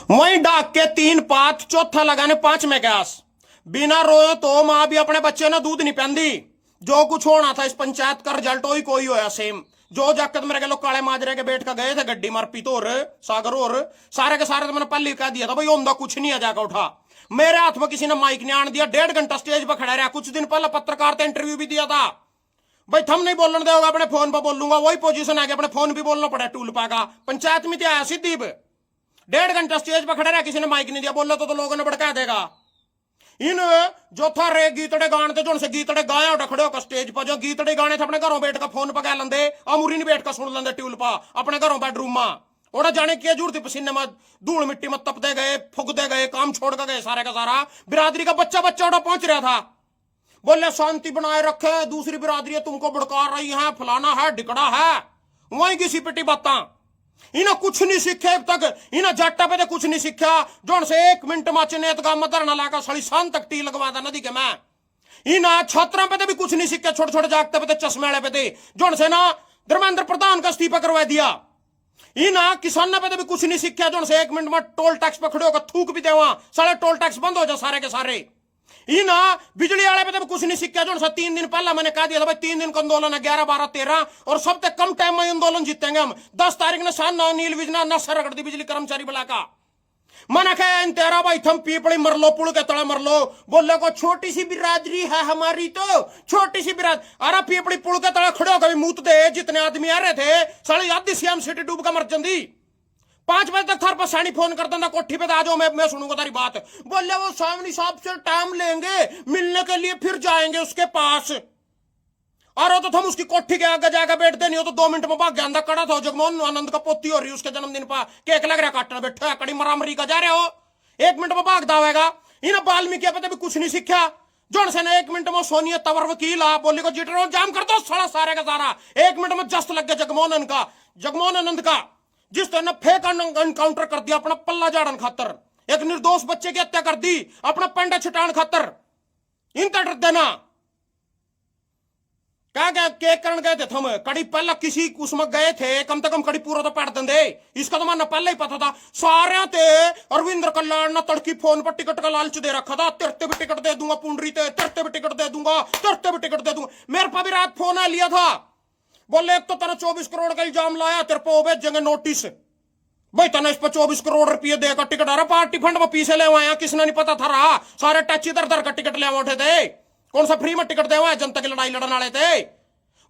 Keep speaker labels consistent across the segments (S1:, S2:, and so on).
S1: वहीं डाक के 3 पात, चौथा लगाने 5 में गैस। बिना रोए तो मां भी अपने बच्चे ने दूध नहीं पहनती। जो कुछ होना था इस पंचायत का रिजल्ट ही कोई होया सेम। जो जाकत मेरे के लोग काले माजरे के बैठ कर गए थे गड्डी मार पीतो और सागर और सारे के सारे तो मैंने पहले कह दिया था भाई ओंदा कुछ नहीं है, जाकर उठा। मेरे हाथ में किसी ने माइक नहीं आने दिया, 1.5 घंटा स्टेज पर खड़ा रहा। कुछ दिन पहले पत्रकार ने इंटरव्यू भी दिया था, भाई थम नहीं बोलने दोगे अपने फोन पर बोलूंगा। वही पोजीशन आ गया, अपने फोन भी बोलना पड़ा टूल पागा। पंचायत में आया सिद्दीप 1.5 घंटा स्टेज पर खड़ा रहा, किसी ने माइक नहीं दिया। बोलो तो लोगों ने भड़का देगा। इन जो था रे गीतड़े गाने थे, जो उनसे गीतड़े गाया उठा खड़े होकर स्टेज पर। जो गीतड़े गाने थे अपने घरों बैठ कर फोन पर गा लेंदे, अमूरी नहीं बैठ कर सुन लेंदे ट्यूल पा अपने घरों बेडरूम में। और जाने की जरूरत थी, पसीने में धूल मिट्टी में तपते गए, फुकते गए, काम छोड़ कर गए सारे का सारा। बिरादरी का बच्चा बच्चा उठा पहुंच रहा था, बोले शांति बनाए रखे, दूसरी बिरादरी तुमको भड़का रही है, फलाना है ढिकड़ा है। वहीं किसी पिटी बात इन्हें कुछ नहीं सीखे अब तक। इन्हें जट्टा पे कुछ नहीं सीखा, जो से 1 मिनट माचे नेत का धरना लाकर सड़ी शान तक टी लगवा था नदी के मैं। इन छात्रों पे भी कुछ नहीं सीखे, छोटे छोटे जागते पे चश्मे वाले पे थे, जो से ना धर्मेंद्र प्रधान का इस्तीफा करवा दिया। इन किसानों पे भी कुछ नहीं सीखा, जो से 1 मिनट में टोल टैक्स पे खड़े होकर थूक भी दे, वहां सारे टोल टैक्स बंद हो जाए सारे के सारे। इन बिजली वाले पे तो कुछ नहीं सीखा, जो 3 दिन पहले मैंने कहा दिया था भाई 3 दिन का आंदोलन है, 11, 12, 13 और सबसे कम टाइम में आंदोलन जीतेंगे हम। 10 तारीख ने शान नील विजना न सर रगड़ दी बिजली कर्मचारी बुला का। मैंने कहा इन तेरा भाई थम पीपड़ी मर लो, पुल के तड़ा मर लो। बोले को छोटी सी बिरादरी है हमारी, तो छोटी सी बिरादरी। अरे पीपड़ी पुल के तड़ा खड़े हो कभी मूत दे, जितने आदमी आ रहे थे साढ़े आधी सीएम सिटी डूब का मर जंदी। 5 बजे तक थार पर सैनी फोन कर देना कोठी पे आ जाओ, मैं सुनूंगा तारी बात। बोले वो सामने साहब से टाइम लेंगे मिलने के लिए, फिर जाएंगे उसके पास। और तो हम उसकी कोठी के आगे जाकर बैठते नहीं हो तो 2 मिनट में भाग गया। कड़ा था जगमोहन आनंद का पोती हो रही, उसके जन्मदिन पर केक लग रहा काटना, बैठे कड़ी मरामरी का जा रहे हो, 1 मिनट में भाग दावेगा। इन्हें बाल्मीकि पे भी कुछ नहीं सीखा, जोन से 1 मिनट में सोनिया तवर वकील आ बोली को जिटर जाम कर दो सारा सारे का सारा। 1 मिनट में जस्ट लग गया जगमोहन आनंद का, जिस तरह फेक एनकाउंटर कर दिया अपना पल्ला झाड़न खातर। एक निर्दोष बच्चे की हत्या कर दी अपना पंडा छुटान खातर। इन तक देना क्या गया केक करण गए थे हम, कड़ी पहला किसी उसमें गए थे, कम से कम कड़ी पूरा तो पढ़ देंगे। इसका तो माना पहले ही पता था सारे थे। अरविंद कल्याण ने तड़की फोन पर टिकट का लालच दे रखा था, तेरते भी टिकट दे दूंगा, पुंडरी तेरते भी टिकट दे दूंगा, तेरते भी टिकट दे दूंगा। मेरे पर भी रात फोन आ लिया था, बोले एक तो तेरा 24 करोड़ का इल्जाम लाया, तेरे पे भेजेंगे नोटिस। भाई तने इस पर 24 करोड़ रुपये देकर टिकट, अरे पार्टी फंड में पीछे ले आया, किसने नहीं पता था रहा। सारे टच इधर उधर का टिकट ले उठे थे, कौन सा फ्री में टिकट दे हुआ जनता की लड़ाई लड़ने वाले थे।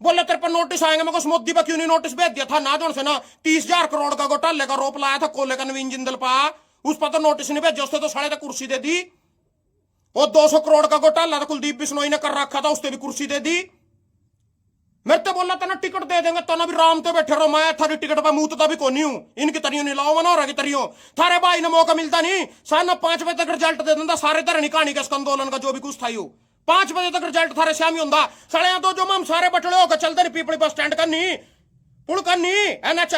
S1: बोले तेरे पर नोटिस आएंगे, मैं मोदी पर क्यों नहीं नोटिस भेज दिया था ना, जो से ना 30,000 करोड़ का घोटाले का रोप लाया था कोले का नवीन जिंदल पा, उस पर तो नोटिस नहीं भेजा, उसने तो साढ़े तक कुर्सी दे दी। और 200 करोड़ का घोटाला था कुलदीप बिश्नोई ने कर रखा था, उसने भी कुर्सी दे दी। मेरे तो बोला था ना टिकट दे देंगे, तो ना भी राम तो बैठे रहो, मैं थारी टिकट पर मुंह तो भी कोनी हूं, इनकी तरियों नहीं लाओ मना की तरियों। थारे भाई ने मौका मिलता नहीं, साढ़े 5 बजे तक रिजल्ट दे देता सारे तरह कहानी का आंदोलन का जो भी कुछ था। 5 बजे तक रिजल्ट थारे श्याम ही होंगे साढ़े तो जो हम सारे बटड़े होकर चलते नहीं, पीपली बस स्टैंड करनी पुल करनी NH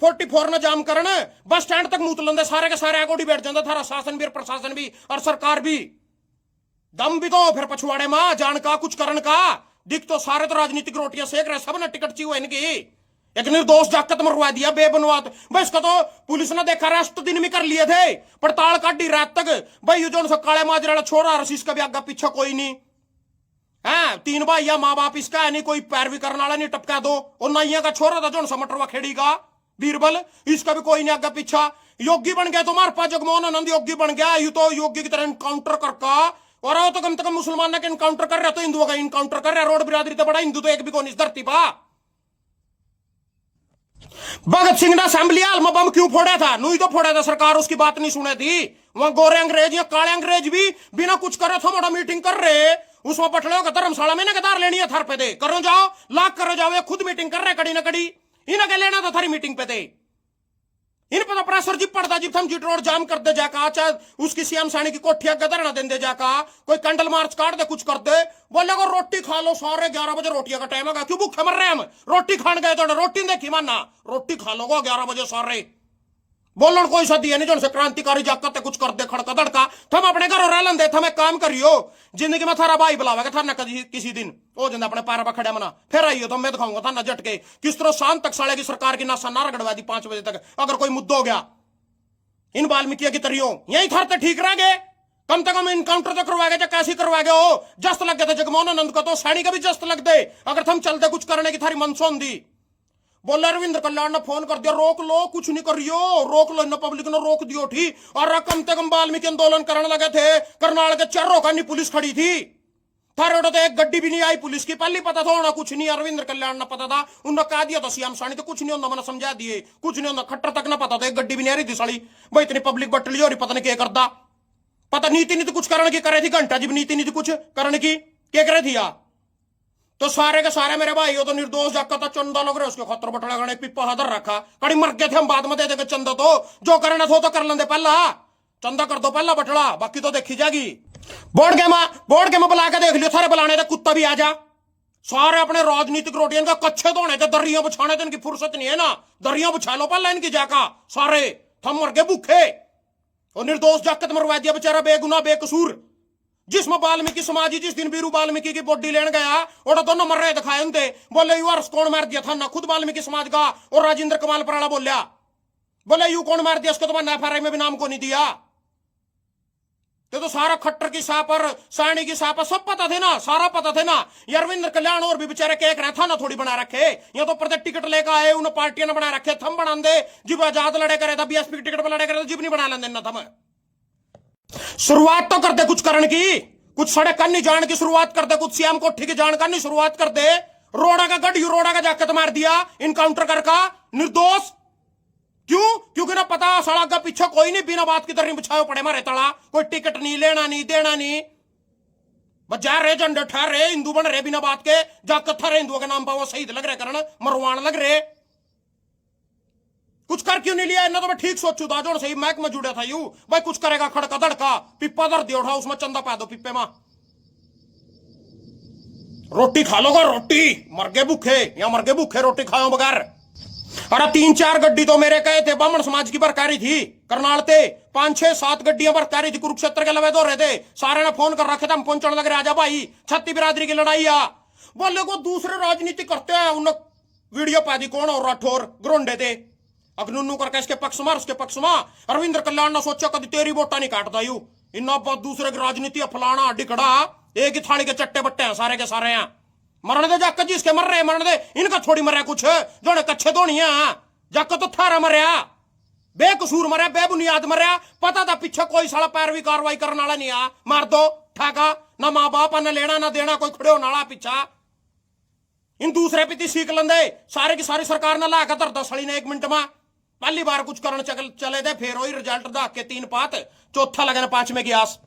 S1: 44 ने जाम करना, बस स्टैंड तक मूत लेंगे सारे के सारे आगोड़ी बैठ जाता थारा शासन भी प्रशासन भी और सरकार भी। दम भी तो फिर पछुआड़े मां जान का कुछ करन का दिख तो सारे तो राजनीतिक रोटियां सेक रहे, सब ने टिकट चाहिए इनकी। एक निर्दोष जाकत मरवा दिया बेबनवात। भाई इसका तो पुलिस ने देखा रेस्ट दिन में कर लिए थे, पड़ताल काटी रात तक। भाई जो काले माजरे वाला छोरा रसीस का भी आगे पीछा कोई नहीं है, 3 भाई या माँ बाप इसका है नहीं, कोई पैरवी करने वाला नहीं, टपका दो। और नाइया का छोरा था जो मटरवा खेड़ी का बीरबल, इसका भी कोई नहीं आगे पीछा। योगी बन गया तो हमारे पास जगमोहन आनंद योगी बन गया, यू तो योगी की तरह इनकाउंटर करका। और तो कम से कम मुसलमान के इनकाउंटर कर रहा तो हिंदुओं का इनकाउंटर कर रहा। रोड बिरादरी तो बड़ा हिंदू तो एक भी कौन इस धरती पा। भगत सिंह ने असेंबली हाल में बम क्यों फोड़ा था, नू ही तो फोड़ा था, सरकार उसकी बात नहीं सुने थी। वहां गोरे अंग्रेज या काले अंग्रेज भी बिना कुछ करे था मोटा मीटिंग कर रहे, उसमें पटले का धर्मशाला में कतार लेनी है थार पे दे करो जाओ लाख करो जाओ, ये खुद मीटिंग कर रहे कड़ी ना कड़ी, इन्हें क्या लेना था थारी मीटिंग पे दे। इन पर प्रेशर जी पड़ता जी हम जिट रोड जाम कर दे जाका, चाहे उसकी सीएम सानी की कोठिया गदर ना दे जाका, कोई कैंडल मार्च काट दे कुछ कर दे। बोले को रोटी खा लो सारे, 11 बजे रोटियां का टाइम है, क्यों भूखे मर रहे हम, रोटी खान गए तो रोटी देखी मानना, रोटी खा लो 11 बजे सारे। बोलन कोई सा दिया नहीं जो क्रांतिकारी जाकत कुछ कर दे खड़का धड़का, थम अपने घर रह लेंदे, थम एक काम करियो जिंदगी में थारा भाई बुलावेगा थाना किसी दिन हो जाता अपने पैर पर खड़े मना, फिर आइयो तो मैं दिखाऊंगा थाना झटके किस तरह शाम तक साले की सरकार की नासा ना रगड़वा दी 5 बजे तक अगर कोई मुद्दा हो गया। इन वाल्मीकि की तरियो यही थार तो ठीक रह गए, कम से कम इनकाउंटर तो करवा गए, कैसी करवा गए हो, जस्त लग गए थे जगमोहन आनंद को, तो सैनी का भी जस्त लग दे अगर थम चलते कुछ करने की थारी मनसोन दी। बोला रविंद्र कल्याण ने फोन कर दिया, रोक लो, कुछ नहीं करियो, रोक लो, इन पब्लिक ने रोक दियो थी। और कम से कम वाल्मीकि आंदोलन करने लगे थे, करनाल के चर्रों का नहीं पुलिस खड़ी थी, थारे तो एक गड्डी भी नहीं आई पुलिस की, पहले पता था होना कुछ नहीं, अरविंद कल्याण ने पता था, उन्होंने कहा दिया था सीएम सानी तो कुछ नहीं होता, मैंने समझा दिए कुछ नहीं होता, खट्टर तक ना पता था, एक गड्डी भी नहीं आ रही थी साली, भाई इतनी पब्लिक बटली हो रही, पता नहीं क्या करता, पता नीति नीति कुछ करने की करे थी, घंटा जी नीति नीति कुछ करने की क्या करे थी यार। तो सारे के सारे मेरे भाई हो तो निर्दोष जाकर तो चंदा लग रहे उसके खतर बटड़ा गणे पिप्पा हादर रखा, कड़ी मर गए थे हम, बाद में दे देंगे चंदा, तो जो करना था तो कर लेंगे, पहला चंदा कर दो पहला बटड़ा, बाकी तो देखी जाएगी। बोर्ड गेम बुला के देख लियो, सारे बुलाने थे कुत्ता भी आ जा, सारे अपने राजनीतिक रोटियां का कच्चे धोने थे, दरिया बिछाने थे, इनकी फुर्सत नहीं है ना, दरिया बिछा लो पहला इनकी जाका, सारे थम मर गए भूखे, और निर्दोष जाकत मरवा दिया बेचारा, बेगुना बेकसूर, जिसमें वाल्मीकि समाज जिस दिन बीरू वाल्मीकि की बॉडी लेने गया और दोनों मर रहे दिखाए उनते, बोले यू अर्स कौन मार दिया था ना, खुद वाल्मीकि समाज का और राजेंद्र कमाल पराला बोलिया, बोले यू कौन मार दिया, उसको तो मैंने एफआरआई में भी नाम को नहीं दिया, तो सारा खट्टर की सापर साणी की सापर सब पता थे ना, सारा पता थे ना, अरविंद कल्याण और भी बेचारे केक रहे था ना, थोड़ी बना रखे, या तो प्रत्येक टिकट लेकर आए, उन्हें पार्टियां ने बना रखे, थम बना दे जिब आजाद लड़े करे था, बीएसपी की टिकट पर लड़े करे, जिब नहीं बना लेंगे ना थम, शुरुआत तो कर दे कुछ करने की, कुछ सड़क करनी जान की शुरुआत कर दे, कुछ सीएम कोठी की जान करनी शुरुआत कर दे, रोड़ा का गढ़ रोड़ा का जाकर मार दिया इनकाउंटर करका निर्दोष, क्यों, क्योंकि ना पता सड़क का पीछे कोई नहीं, बिना बात की तरह बिछाए पड़े मारे तड़ा, कोई टिकट नहीं लेना नहीं देना नहीं, बस जा रहे झंडे ठहर रहे, हिंदू बन रहे बिना बात के, जाकर थारे हिंदुओं के नाम पर वो शहीद लग रहे करन, मरवान लग रहे, कुछ कर क्यों नहीं लिया, इन्हें तो मैं ठीक सोचू था, जो सही मैक में जुड़ा था यू, भाई कुछ करेगा खड़का धड़का, पिप्पा दर दे उठा, उसमें चंदा पा दो पिप्पे में, रोटी खा लोगा रोटी, मर गए भूखे, या मर गए भूखे रोटी खाओ बगैर। अरे 3-4 गड्डी तो मेरे कहे थे ब्राह्मण समाज की बरकारी थी, करनाल थे 5-6-7 गड्डियां बरकारी थी, कुरुक्षेत्र के लवे दो रहे थे, सारे ने फोन कर रखे थे, हम पहुंचने लग रहे, आजा भाई छत्ती बिरादरी की लड़ाई आ, बोले को दूसरे राजनीति करते हैं, उन्हें वीडियो पा दी कौन और राठौर ग्रोंडे थे, अब नुन्नू करके इसके पक्ष में उसके पक्ष में, अरविंद कल्याण ने सोचा कभी तेरी वोटा नहीं काटता यू, इन्ना दूसरे की राजनीति फलाना डिकड़ा, एक ही थाली के चट्टे बट्टे हैं सारे के सारे हैं, मरने दे जाकर जी इसके मर रहे, मरने दे इनका थोड़ी मर रहा कुछ, जो ने कच्छे धोनिया जाकर तो थारा मरया, बेकसूर मरया, बेबुनियाद मरया, पता था पीछे कोई साला पैरवी कार्रवाई करने वाला नहीं आ, मार दो ठाका, ना माँ बाप ना लेना ना देना, कोई खड़े होने वाला पीछा, इन दूसरे पीती सीख लेंदे, सारे की सारी सरकार ने ला कर दसड़ी ने 1 मिनट में, पहली बार कुछ करने चले थे, फिर वही रिजल्ट दा के 3 पात, चौथा लगने 5 में की आस।